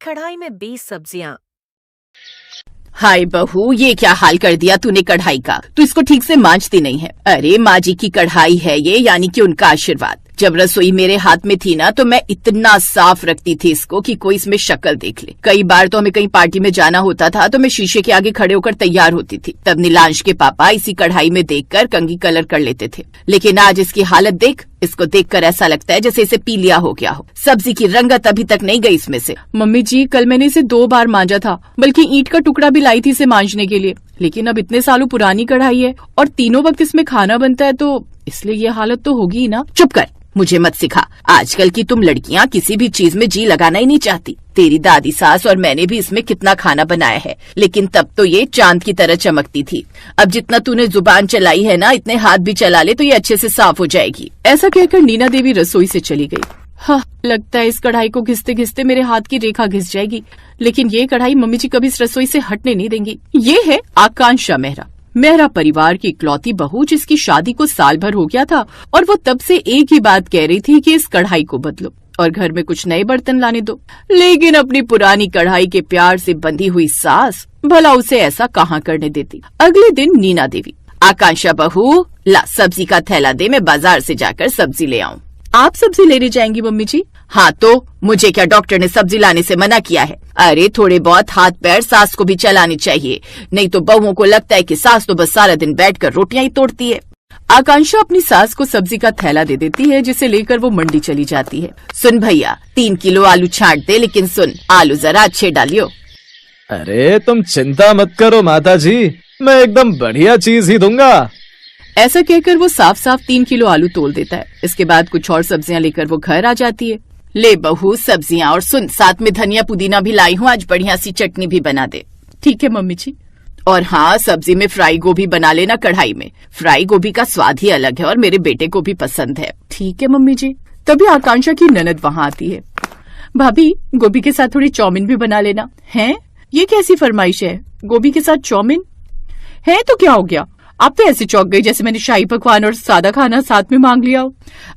कढ़ाई में 20 सब्जियां। हाय बहू, ये क्या हाल कर दिया तूने कढ़ाई का। तू इसको ठीक से मांजती नहीं है। अरे माँ जी की कढ़ाई है ये, यानी कि उनका आशीर्वाद। जब रसोई मेरे हाथ में थी ना तो मैं इतना साफ रखती थी इसको कि कोई इसमें शक्ल देख ले। कई बार तो हमें कहीं पार्टी में जाना होता था तो मैं शीशे के आगे खड़े होकर तैयार होती थी। तब नीलांश के पापा इसी कढ़ाई में देखकर कंघी कलर कर लेते थे। लेकिन आज इसकी हालत देख, इसको देखकर ऐसा लगता है जैसे इसे पी लिया हो गया हो। सब्जी की रंगत अभी तक नहीं गई इसमें से। मम्मी जी, कल मैंने इसे 2 बार मांजा था, बल्कि ईंट का टुकड़ा भी लाई थी इसे मांजने के लिए। लेकिन अब इतने सालों पुरानी कढ़ाई है और तीनों वक्त इसमें खाना बनता है, तो इसलिए ये हालत तो होगी ही ना। चुप कर, मुझे मत सिखा। आजकल की तुम लड़कियां किसी भी चीज में जी लगाना ही नहीं चाहती। तेरी दादी सास और मैंने भी इसमें कितना खाना बनाया है, लेकिन तब तो ये चांद की तरह चमकती थी। अब जितना तूने जुबान चलाई है ना, इतने हाथ भी चला ले तो ये अच्छे से साफ हो जाएगी। ऐसा कहकर नीना देवी रसोई से चली गई। हाँ, लगता है इस कढ़ाई को घिसते घिसते मेरे हाथ की रेखा घिस जाएगी। लेकिन ये कढ़ाई मम्मी जी कभी इस रसोई से हटने नहीं देंगी। ये है आकांक्षा मेहरा, मेहरा परिवार की इकलौती बहू, जिसकी शादी को साल भर हो गया था और वो तब से एक ही बात कह रही थी कि इस कढ़ाई को बदलो और घर में कुछ नए बर्तन लाने दो। लेकिन अपनी पुरानी कढ़ाई के प्यार से बंधी हुई सास भला उसे ऐसा कहाँ करने देती। अगले दिन नीना देवी, आकांक्षा बहू, ला सब्जी का थैला दे, मैं बाजार से जाकर सब्जी ले आऊँ। आप सब्जी लेने जाएंगी मम्मी जी? हाँ तो मुझे क्या डॉक्टर ने सब्जी लाने से मना किया है? अरे थोड़े बहुत हाथ पैर सास को भी चलाने चाहिए, नहीं तो बहुओं को लगता है कि सास तो बस सारा दिन बैठकर रोटियां ही तोड़ती है। आकांक्षा अपनी सास को सब्जी का थैला दे देती है, जिसे लेकर वो मंडी चली जाती है। सुन भैया, 3 किलो आलू छांट दे, लेकिन सुन, आलू जरा अच्छे डालियो। अरे तुम चिंता मत करो माता जी, मैं एकदम बढ़िया चीज ही दूंगा। ऐसा कहकर वो साफ साफ 3 किलो आलू तोल देता है। इसके बाद कुछ और सब्जियां लेकर वो घर आ जाती है। ले बहू सब्जियां, और सुन, साथ में धनिया पुदीना भी लाई हूँ, आज बढ़िया सी चटनी भी बना दे। ठीक है मम्मी जी। और हाँ, सब्जी में फ्राई गोभी बना लेना कढ़ाई में। फ्राई गोभी का स्वाद ही अलग है और मेरे बेटे को भी पसंद है। ठीक है मम्मी जी। तभी आकांक्षा की ननद वहाँ आती है। भाभी, गोभी के साथ थोड़ी चाउमीन भी बना लेना। है, ये कैसी फरमाइश है? गोभी के साथ चाउमीन है तो क्या हो गया? आप तो ऐसे चौंक गई जैसे मैंने शाही पकवान और सादा खाना साथ में मांग लिया हो।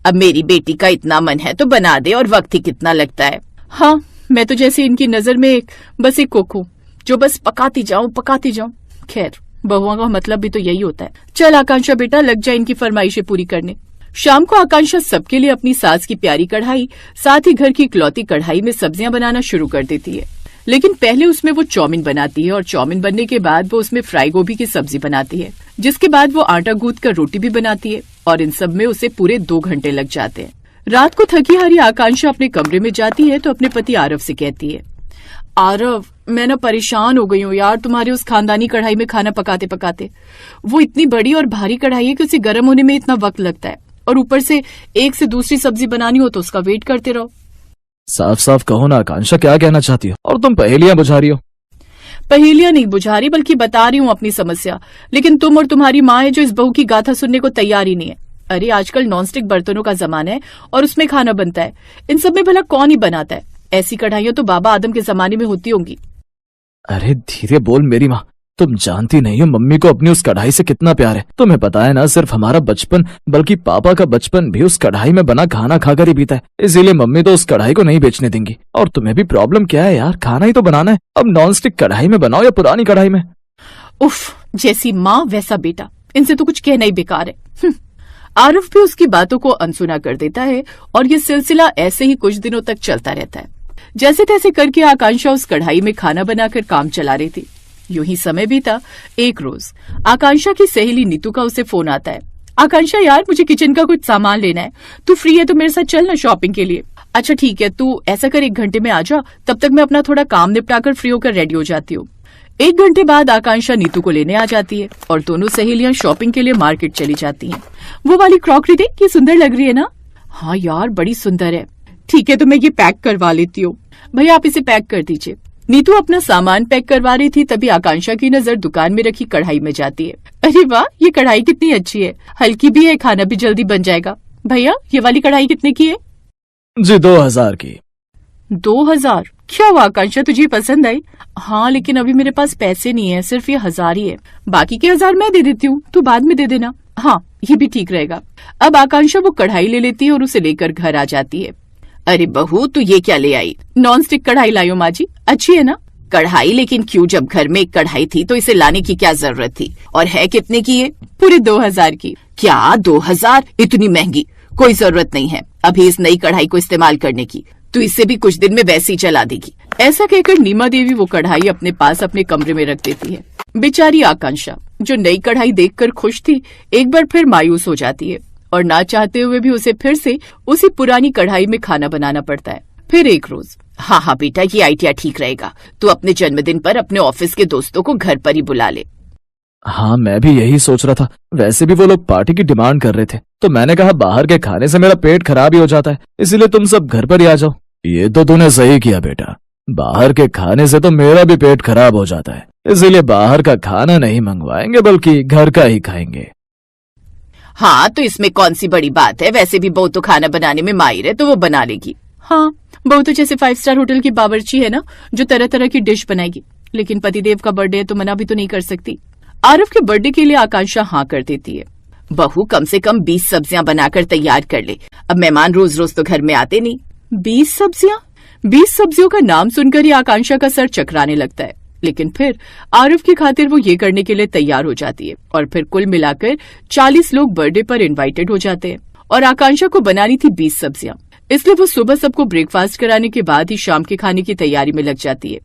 अब मेरी बेटी का इतना मन है तो बना दे, और वक्त ही कितना लगता है। हाँ, मैं तो जैसे इनकी नजर में बस एक कुक हूँ, जो बस पकाती जाऊं। खैर, बहुओं का मतलब भी तो यही होता है। चल आकांक्षा बेटा, लग जाए इनकी फरमाइशें पूरी करने। शाम को आकांक्षा सबके लिए अपनी सास की प्यारी कढ़ाई, साथ ही घर की इकलौती कढ़ाई में सब्जियां बनाना शुरू कर देती है। लेकिन पहले उसमें वो चाउमीन बनाती है, और चाउमीन बनने के बाद वो उसमें फ्राई गोभी की सब्जी बनाती है, जिसके बाद वो आटा गूंथ कर रोटी भी बनाती है। और इन सब में उसे पूरे 2 घंटे लग जाते हैं। रात को थकी हारी आकांक्षा अपने कमरे में जाती है तो अपने पति आरव से कहती है, आरव, मैं ना परेशान हो गई हूँ यार तुम्हारी उस खानदानी कढ़ाई में खाना पकाते पकाते। वो इतनी बड़ी और भारी कढ़ाई है कि उसे गर्म होने में इतना वक्त लगता है, और ऊपर से एक से दूसरी सब्जी बनानी हो तो उसका वेट करते रहो। साफ साफ कहो ना आकांक्षा, क्या कहना चाहती हो? और तुम पहेलियां बुझा रही हो। पहेलियां नहीं बुझा रही, बल्कि बता रही हूँ अपनी समस्या। लेकिन तुम और तुम्हारी माँ है जो इस बहू की गाथा सुनने को तैयार ही नहीं है। अरे आजकल नॉनस्टिक बर्तनों का जमाना है और उसमें खाना बनता है। इन सब में भला कौन ही बनाता है? ऐसी कढ़ाइयां तो बाबा आदम के जमाने में होती होंगी। अरे धीरे बोल मेरी माँ, तुम जानती नहीं हो मम्मी को अपनी उस कढ़ाई से कितना प्यार है। तुम्हें पता है ना, सिर्फ हमारा बचपन बल्कि पापा का बचपन भी उस कढ़ाई में बना खाना खाकर ही बीता है। इसीलिए मम्मी तो उस कढ़ाई को नहीं बेचने देंगी। और तुम्हें भी प्रॉब्लम क्या है यार? खाना ही तो बनाना है। अब नॉनस्टिक कढ़ाई में बनाओ या पुरानी कढ़ाई में। उफ, जैसी माँ वैसा बेटा, इनसे तो कुछ कहना ही बेकार है। आरिफ भी उसकी बातों को अनसुना कर देता है और ये सिलसिला ऐसे ही कुछ दिनों तक चलता रहता है। जैसे तैसे करके आकांक्षा उस कढ़ाई में खाना बनाकर काम चला रही थी। यूं ही समय बीता। एक रोज आकांक्षा की सहेली नीतू का उसे फोन आता है। आकांक्षा यार, मुझे किचन का कुछ सामान लेना है, तू फ्री है तो मेरे साथ चल ना शॉपिंग के लिए। अच्छा ठीक है, तू ऐसा कर 1 घंटे में आ जा, तब तक मैं अपना थोड़ा काम निपटाकर फ्री होकर रेडी हो जाती हूँ। 1 घंटे बाद आकांक्षा नीतू को लेने आ जाती है और दोनों सहेलियां शॉपिंग के लिए मार्केट चली जाती हैं। वो वाली क्रॉकरी देख, ये सुंदर लग रही है ना? हाँ यार, बड़ी सुंदर है। ठीक है, तो मैं ये पैक करवा लेती हूँ। भैया आप इसे पैक कर दीजिए। नीतू अपना सामान पैक करवा रही थी, तभी आकांक्षा की नजर दुकान में रखी कढ़ाई में जाती है। अरे वाह, ये कढ़ाई कितनी अच्छी है, हल्की भी है, खाना भी जल्दी बन जाएगा। भैया ये वाली कढ़ाई कितने की है? जी 2000 की। 2000? क्या हुआ आकांक्षा, तुझे पसंद आई? हाँ, लेकिन अभी मेरे पास पैसे नहीं है, सिर्फ ये 1000 ही है। बाकी के 1000 मैं दे देती हूँ, तू बाद में दे देना। हाँ, ये भी ठीक रहेगा। अब आकांक्षा वो कढ़ाई ले लेती है और उसे लेकर घर आ जाती है। अरे बहू, तू ये क्या ले आई? नॉन स्टिक कढ़ाई लायो माँ जी, अच्छी है ना? कढ़ाई? लेकिन क्यों? जब घर में एक कढ़ाई थी तो इसे लाने की क्या जरूरत थी? और है कितने की ये? पूरे 2000 की। क्या 2000? इतनी महंगी? कोई जरूरत नहीं है अभी इस नई कढ़ाई को इस्तेमाल करने की, तू इसे भी कुछ दिन में वैसे ही चला देगी। ऐसा कहकर नीमा देवी वो कढ़ाई अपने पास अपने कमरे में रख देती है। बेचारी आकांक्षा जो नई कढ़ाई देखकर खुश थी, एक बार फिर मायूस हो जाती है और ना चाहते हुए भी उसे फिर से उसी पुरानी कढ़ाई में खाना बनाना पड़ता है। फिर एक रोज, हाँ हाँ बेटा, ये आइडिया ठीक रहेगा। तू अपने जन्मदिन पर अपने ऑफिस के दोस्तों को घर पर ही बुला ले। हाँ, मैं भी यही सोच रहा था। वैसे भी वो लोग पार्टी की डिमांड कर रहे थे, तो मैंने कहा बाहर के खाने से मेरा पेट खराब ही हो जाता है, इसीलिए तुम सब घर पर ही आ जाओ। ये तो तूने सही किया बेटा, बाहर के खाने से तो मेरा भी पेट खराब हो जाता है, इसीलिए बाहर का खाना नहीं मंगवाएंगे बल्कि घर का ही खाएंगे। हाँ, तो इसमें कौन सी बड़ी बात है? वैसे भी बहू तो खाना बनाने में माहिर है, तो वो बना लेगी। हाँ, बहू तो जैसे 5 स्टार होटल की बावर्ची है ना, जो तरह तरह की डिश बनाएगी। लेकिन पतिदेव का बर्थडे है तो मना भी तो नहीं कर सकती। आरव के बर्थडे के लिए आकांक्षा हाँ कर देती है। बहू, कम से कम 20 सब्जियां बनाकर तैयार कर ले, अब मेहमान रोज रोज तो घर में आते नहीं। 20 सब्जियां? 20 सब्जियों का नाम सुनकर ही आकांक्षा का सर चकराने लगता है, लेकिन फिर आरव की खातिर वो ये करने के लिए तैयार हो जाती है और फिर कुल मिलाकर 40 लोग बर्थडे पर इनवाइटेड हो जाते हैं और आकांक्षा को बनानी थी 20 सब्जियां, इसलिए वो सुबह सबको ब्रेकफास्ट कराने के बाद ही शाम के खाने की तैयारी में लग जाती है।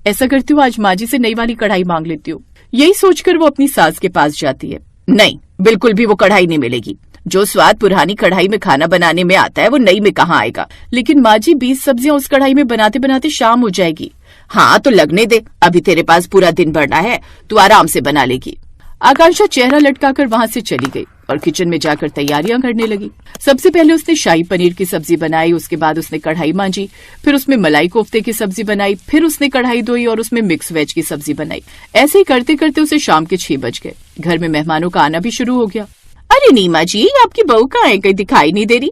ऐसा करती हूँ आज माँ जी से नई वाली कढ़ाई मांग लेती हूँ, यही सोचकर वो अपनी सास के पास जाती है। नहीं, बिल्कुल भी वो कढ़ाई नहीं मिलेगी। जो स्वाद पुरानी कढ़ाई में खाना बनाने में आता है वो नई में कहाँ आएगा? लेकिन माँ जी 20 सब्जियां उस कढ़ाई में बनाते बनाते शाम हो जाएगी। हाँ तो लगने दे, अभी तेरे पास पूरा दिन भरना है, तू आराम से बना लेगी। आकांक्षा चेहरा लटकाकर वहाँ से चली गई और किचन में जाकर तैयारियां करने लगी। सबसे पहले उसने शाही पनीर की सब्जी बनाई, उसके बाद उसने कढ़ाई मांजी, फिर उसमें मलाई कोफ्ते की सब्जी बनाई, फिर उसने कढ़ाई धोई और उसमें मिक्स वेज की सब्जी बनाई। ऐसे ही करते करते उसे शाम के 6 बज गए। घर में मेहमानों का आना भी शुरू हो गया। अरे नीमा जी, आपकी बहू कहाँ है? कहीं दिखाई नहीं दे रही।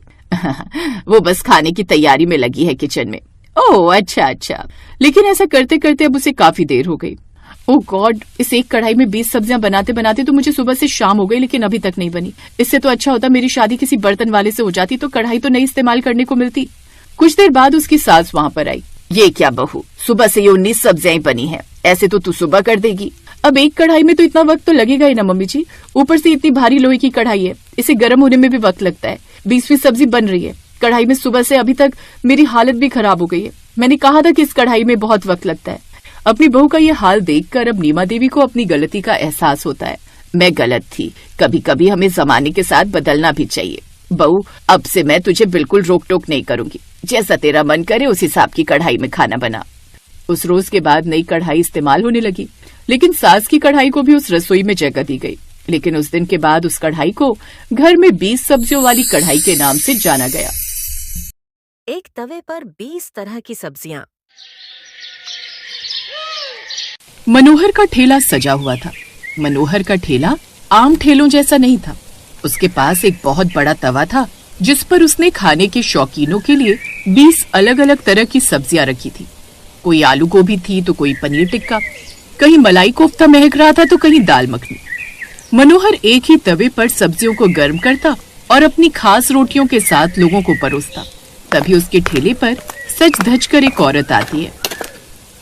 वो बस खाने की तैयारी में लगी है किचन में। ओह अच्छा अच्छा। लेकिन ऐसा करते करते अब उसे काफी देर हो गई। ओह गॉड, इस एक कढ़ाई में 20 सब्जियां बनाते बनाते तो मुझे सुबह से शाम हो गई, लेकिन अभी तक नहीं बनी। इससे तो अच्छा होता मेरी शादी किसी बर्तन वाले से हो जाती, तो कढ़ाई तो नहीं इस्तेमाल करने को मिलती। कुछ देर बाद उसकी सास वहाँ पर आई। ये क्या बहू, सुबह से ये 19 सब्जियां बनी है, ऐसे तो तू सुबह कर देगी। अब एक कढ़ाई में तो इतना वक्त तो लगेगा ही ना मम्मी जी, ऊपर से इतनी भारी लोहे की कढ़ाई है, इसे गर्म होने में भी वक्त लगता है। 20वीं सब्जी बन रही है कढ़ाई में, सुबह से अभी तक मेरी हालत भी खराब हो गई है। मैंने कहा था कि इस कढ़ाई में बहुत वक्त लगता है। अपनी बहू का ये हाल देखकर अब नीमा देवी को अपनी गलती का एहसास होता है। मैं गलत थी, कभी कभी हमें जमाने के साथ बदलना भी चाहिए। बहू, अब से मैं तुझे बिल्कुल रोक टोक नहीं करूंगी, जैसा तेरा मन करे उस हिसाब की कढ़ाई में खाना बना। उस रोज के बाद नई कढ़ाई इस्तेमाल होने लगी, लेकिन सास की कढ़ाई को भी उस रसोई में जगह दी गई। लेकिन उस दिन के बाद उस कढ़ाई को घर में 20 सब्जियों वाली कढ़ाई के नाम से जाना गया। एक तवे पर 20 तरह की सब्जियां। मनोहर का ठेला सजा हुआ था। मनोहर का ठेला आम ठेलों जैसा नहीं था। उसके पास एक बहुत बड़ा तवा था जिस पर उसने खाने के शौकीनों के लिए 20 अलग अलग तरह की सब्जियां रखी थी। कोई आलू गोभी थी तो कोई पनीर टिक्का, कहीं मलाई कोफ्ता महक रहा था तो कहीं दाल मखनी। मनोहर एक ही तवे पर सब्जियों को गर्म करता और अपनी खास रोटियों के साथ लोगों को परोसता। तभी उसके ठेले पर सज धज कर एक औरत आती है।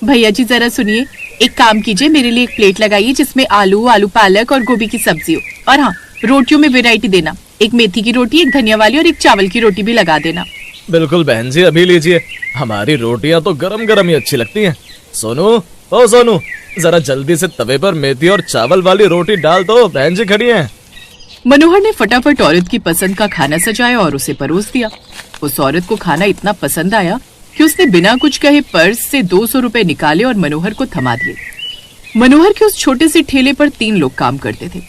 भैया जी जरा सुनिए, एक काम कीजिए, मेरे लिए एक प्लेट लगाइए जिसमें आलू, आलू पालक और गोभी की सब्जी हो, और हाँ, रोटियों में वैरायटी देना, एक मेथी की रोटी, एक धनिया वाली और एक चावल की रोटी भी लगा देना। बिल्कुल बहन जी, अभी लीजिए। हमारी रोटियां तो गरम गरम ही अच्छी लगती हैं। सोनू, ओ सोनू, जरा जल्दी से तवे पर मेथी और चावल वाली रोटी डाल दो, बहन जी खड़ी हैं। मनोहर ने फटाफट औरत की पसंद का खाना सजाया और उसे परोस दिया। उस औरत को खाना इतना पसंद आया कि उसने बिना कुछ कहे पर्स से 200 रुपए निकाले और मनोहर को थमा दिए। मनोहर के उस छोटे से ठेले पर 3 लोग काम करते थे।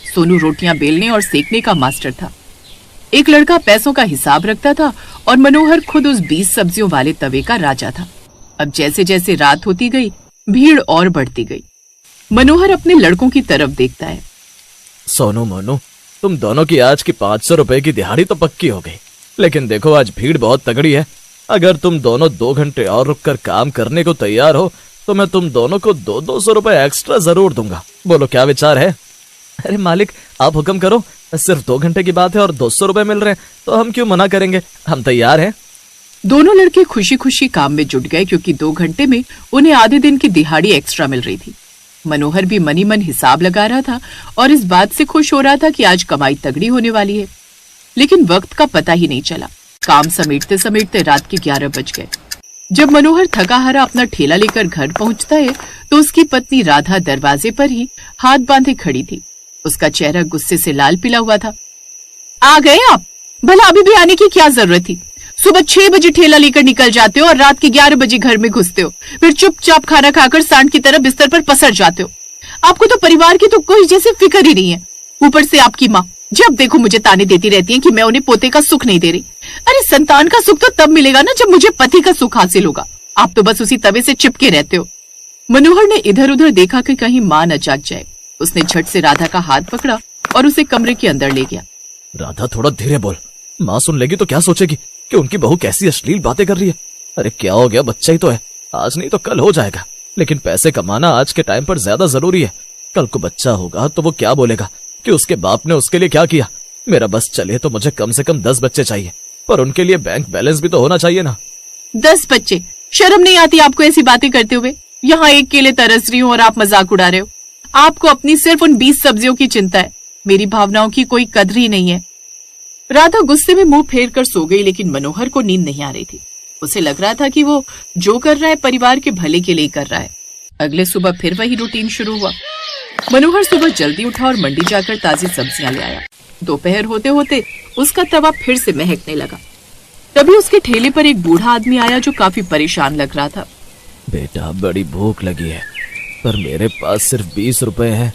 सोनू रोटियां बेलने और सेकने का मास्टर था। एक लड़का पैसों का हिसाब रखता था और मनोहर खुद उस 20 सब्जियों वाले तवे का राजा था। अब जैसे जैसे रात होती गई, भीड़ और बढ़ती गई। मनोहर अपने लड़कों की तरफ देखता है। सोनू मोनू, तुम दोनों की आज की 500 रुपए की दिहाड़ी तो पक्की हो गई, लेकिन देखो आज भीड़ बहुत तगड़ी है। अगर तुम दोनों 2 घंटे और रुककर काम करने को तैयार हो तो मैं तुम दोनों को 200 रुपए एक्स्ट्रा जरूर दूंगा। बोलो क्या विचार है? अरे मालिक, आप हुक्म करो, सिर्फ 2 घंटे की बात है और 200 रुपए मिल रहे हैं तो हम क्यों मना करेंगे, हम तैयार हैं। दोनों लड़के खुशी खुशी काम में जुट गए क्योंकि 2 घंटे में उन्हें आधे दिन की दिहाड़ी एक्स्ट्रा मिल रही थी। मनोहर भी मनी मन हिसाब लगा रहा था और इस बात से खुश हो रहा था कि आज कमाई तगड़ी होने वाली है। लेकिन वक्त का पता ही नहीं चला। काम समेटते समेटते रात के 11 बज गए। जब मनोहर थका हारा अपना ठेला लेकर घर पहुंचता है तो उसकी पत्नी राधा दरवाजे पर ही हाथ बांधे खड़ी थी। उसका चेहरा गुस्से से लाल पीला हुआ था। आ गए आप? भला अभी भी आने की क्या जरूरत थी? सुबह 6 बजे ठेला लेकर निकल जाते हो और रात के 11 बजे घर में घुसते हो, फिर चुपचाप खाना खाकर सांड की तरह बिस्तर पर पसर जाते हो। आपको तो परिवार की तो कोई जैसे फिक्र ही नहीं है। ऊपर से आपकी माँ जब देखो मुझे ताने देती रहती है कि मैं उन्हें पोते का सुख नहीं दे रही। अरे संतान का सुख तो तब मिलेगा ना जब मुझे पति का सुख हासिल होगा। आप तो बस उसी तवे से चिपके रहते हो। मनोहर ने इधर उधर देखा कि कहीं माँ न जाग जाए। उसने झट से राधा का हाथ पकड़ा और उसे कमरे के अंदर ले गया। राधा थोड़ा धीरे बोल, माँ सुन लेगी तो क्या सोचेगी कि उनकी बहू कैसी अश्लील बातें कर रही है। अरे क्या हो गया, बच्चा ही तो है, आज नहीं तो कल हो जाएगा। लेकिन पैसे कमाना आज के टाइम पर ज्यादा जरूरी है। कल को बच्चा होगा तो वो क्या बोलेगा कि उसके बाप ने उसके लिए क्या किया। मेरा बस चले तो मुझे कम से कम 10 बच्चे चाहिए, पर उनके लिए बैंक बैलेंस भी तो होना चाहिए ना। 10 बच्चे? शर्म नहीं आती आपको ऐसी बातें करते हुए? यहाँ एक केले तरस रही हूँ और आप मजाक उड़ा रहे हो। आपको अपनी सिर्फ उन 20 सब्जियों की चिंता है, मेरी भावनाओं की कोई कदर ही नहीं है। राधा गुस्से में मुंह फेर कर सो गई, लेकिन मनोहर को नींद नहीं आ रही थी। उसे लग रहा था कि वो जो कर रहा है परिवार के भले के लिए कर रहा है। अगले सुबह फिर वही रूटीन शुरू हुआ। मनोहर सुबह जल्दी उठा और मंडी जाकर ताजी सब्जियां ले आया। दोपहर होते होते उसका तवा फिर से महकने लगा। तभी उसके ठेले पर एक बूढ़ा आदमी आया जो काफी परेशान लग रहा था। बेटा बड़ी भूख लगी है, पर मेरे पास सिर्फ 20 रुपए हैं।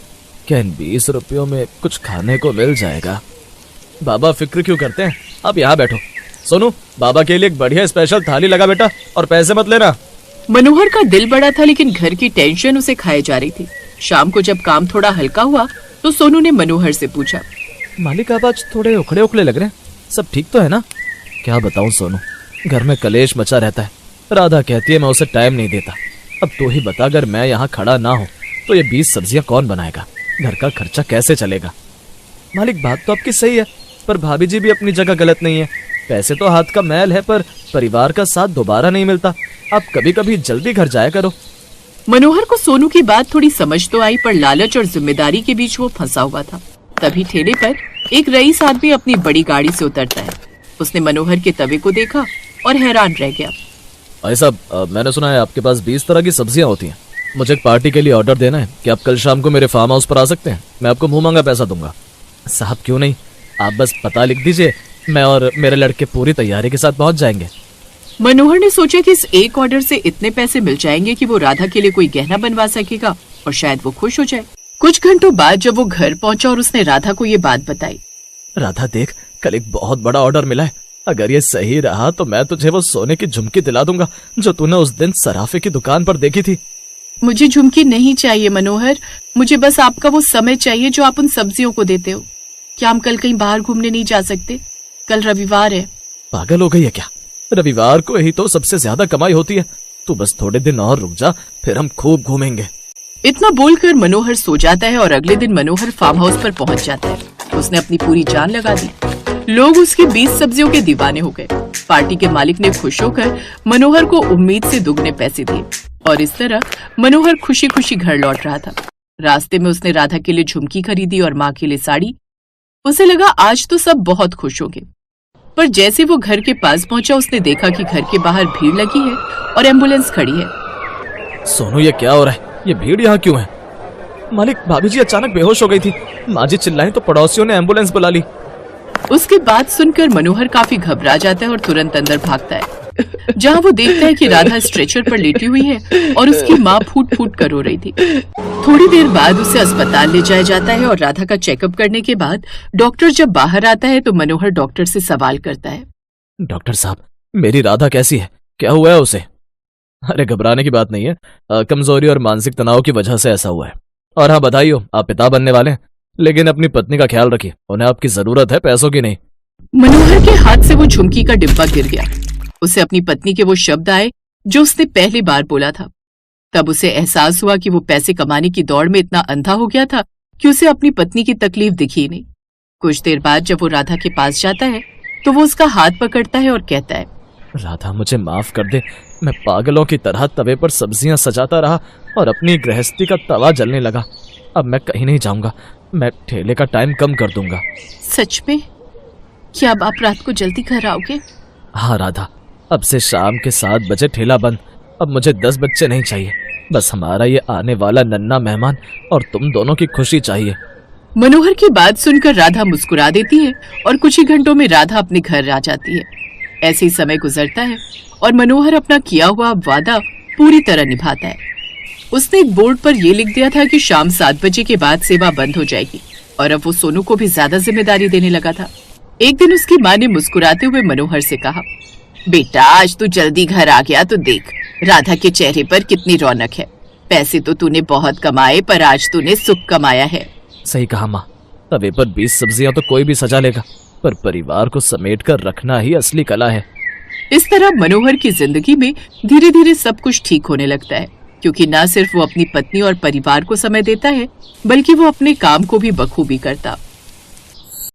क्या इन 20 रुपयों में कुछ खाने को मिल जाएगा? बाबा फिक्र क्यों करते हैं, आप यहाँ बैठो। सोनू, बाबा के लिए एक बढ़िया स्पेशल थाली लगा बेटा, और पैसे मत लेना। मनोहर का दिल बड़ा था लेकिन घर की टेंशन उसे खाए जा रही थी। शाम को जब काम थोड़ा हल्का हुआ तो सोनू ने मनोहर से पूछा, मालिक आप आज थोड़े उखड़े उखड़े लग रहे हैं, सब ठीक तो है ना? क्या बताऊं सोनू, घर में कलेश मचा रहता है। राधा कहती है मैं उसे टाइम नहीं देता। अब तू ही बता, अगर मैं यहाँ खड़ा ना हो तो ये 20 सब्जियां कौन बनाएगा? घर का खर्चा कैसे चलेगा? मालिक बात तो आपकी सही है, पर भाभी जी भी अपनी जगह गलत नहीं है। पैसे तो हाथ का मैल है, पर परिवार का साथ दोबारा नहीं मिलता। आप कभी कभी जल्दी घर जाया करो। मनोहर को सोनू की बात थोड़ी समझ तो आई, पर लालच और जिम्मेदारी के बीच वो फंसा हुआ था। तभी ठेले पर एक रईस आदमी अपनी बड़ी गाड़ी से उतरता है। उसने मनोहर के तवे को देखा और हैरान रह गया। भाई साहब, मैंने सुना है आपके पास 20 तरह की सब्जियां होती हैं। मुझे एक पार्टी के लिए ऑर्डर देना है कि आप कल शाम को मेरे फार्म हाउस पर आ सकते हैं। मैं आपको मुंह मांगा पैसा दूंगा। साहब क्यों नहीं, आप बस पता लिख दीजिए, मैं और मेरे लड़के पूरी तैयारी के साथ पहुंच जाएंगे। मनोहर ने सोचा कि इस एक ऑर्डर से इतने पैसे मिल जाएंगे कि वो राधा के लिए कोई गहना बनवा सकेगा और शायद वो खुश हो जाए। कुछ घंटों बाद जब वो घर पहुंचा और उसने राधा को ये बात बताई। राधा देख, कल एक बहुत बड़ा ऑर्डर मिला है। अगर ये सही रहा तो मैं तुझे वो सोने की झुमकी दिला दूंगा जो तूने उस दिन सराफे की दुकान पर देखी थी। मुझे झुमकी नहीं चाहिए मनोहर, मुझे बस आपका वो समय चाहिए जो आप उन सब्जियों को देते हो। क्या हम कल कहीं बाहर घूमने नहीं जा सकते? कल रविवार है। पागल हो गई है क्या? रविवार को ही तो सबसे ज्यादा कमाई होती है। तू बस थोड़े दिन और रुक जा, फिर हम खूब घूमेंगे। इतना बोलकर मनोहर सो जाता है और अगले दिन मनोहर फार्म हाउस पर पहुंच जाता है। उसने अपनी पूरी जान लगा दी। लोग उसकी 20 सब्जियों के दीवाने हो गए। पार्टी के मालिक ने खुश होकर मनोहर को उम्मीद से दुगने पैसे दिए और इस तरह मनोहर खुशी खुशी घर लौट रहा था। रास्ते में उसने राधा के लिए झुमकी खरीदी और माँ के लिए साड़ी। उसे लगा आज तो सब बहुत खुश होंगे, पर जैसे वो घर के पास पहुंचा उसने देखा कि घर के बाहर भीड़ लगी है और एम्बुलेंस खड़ी है। सोनू, ये क्या हो रहा है? ये भीड़ यहाँ क्यों है? मालिक, भाभी जी अचानक बेहोश हो गई थी। माँ जी चिल्लाई तो पड़ोसियों ने एम्बुलेंस बुला ली। उसकी बात सुनकर मनोहर काफी घबरा जाता है और तुरंत अंदर भागता है, जहां वो देखता है कि राधा स्ट्रेचर पर लेटी हुई है और उसकी माँ फूट फूट कर रो रही थी। थोड़ी देर बाद उसे अस्पताल ले जाया जाता है और राधा का चेकअप करने के बाद डॉक्टर जब बाहर आता है तो मनोहर डॉक्टर से सवाल करता है। डॉक्टर साहब, मेरी राधा कैसी है? क्या हुआ है उसे? अरे घबराने की बात नहीं है, कमजोरी और मानसिक तनाव की वजह से ऐसा हुआ है। और हाँ, बधाई हो, आप पिता बनने वाले हैं। लेकिन अपनी पत्नी का ख्याल रखिए, उन्हें आपकी जरूरत है, पैसों की नहीं। मनोहर के हाथ से वो झुमकी का डिब्बा गिर गया। उसे अपनी पत्नी के वो शब्द आए जो उसने पहली बार बोला था। तब उसे एहसास हुआ कि वो पैसे कमाने की दौड़ में इतना अंधा हो गया था कि उसे अपनी पत्नी की तकलीफ दिखी नहीं। कुछ देर बाद जब वो राधा के पास जाता है तो वो उसका हाथ पकड़ता है और कहता है, राधा मुझे माफ कर दे। मैं पागलों की तरह तवे पर सब्जियां सजाता रहा और अपनी गृहस्थी का तवा जलने लगा। अब मैं कहीं नहीं जाऊंगा। मैं ठेले का टाइम कम कर दूंगा। सच में? क्या अब आप रात को जल्दी घर आओगे? हाँ राधा, अब से शाम के 7 बजे ठेला बंद। अब मुझे 10 बच्चे नहीं चाहिए। बस हमारा ये आने वाला नन्हा मेहमान और तुम दोनों की खुशी चाहिए। मनोहर की बात सुनकर राधा मुस्कुरा देती है और कुछ ही घंटों में राधा अपने घर आ जाती है। ऐसे ही समय गुजरता है और मनोहर अपना किया हुआ वादा पूरी तरह निभाता है। उसने एक बोर्ड पर यह लिख दिया था कि शाम 7 बजे के बाद सेवा बंद हो जाएगी और अब वो सोनू को भी ज्यादा जिम्मेदारी देने लगा था। एक दिन उसकी माँ ने मुस्कुराते हुए मनोहर से कहा, बेटा आज तू जल्दी घर आ गया तो देख राधा के चेहरे पर कितनी रौनक है। पैसे तो तूने बहुत कमाए पर आज तूने सुख कमाया है। सही कहा माँ, तवे पर 20 सब्जियां तो कोई भी सजा लेगा, पर परिवार को समेट कर रखना ही असली कला है। इस तरह मनोहर की जिंदगी में धीरे धीरे सब कुछ ठीक होने लगता है, क्योंकि न सिर्फ वो अपनी पत्नी और परिवार को समय देता है, बल्कि वो अपने काम को भी बखूबी करता।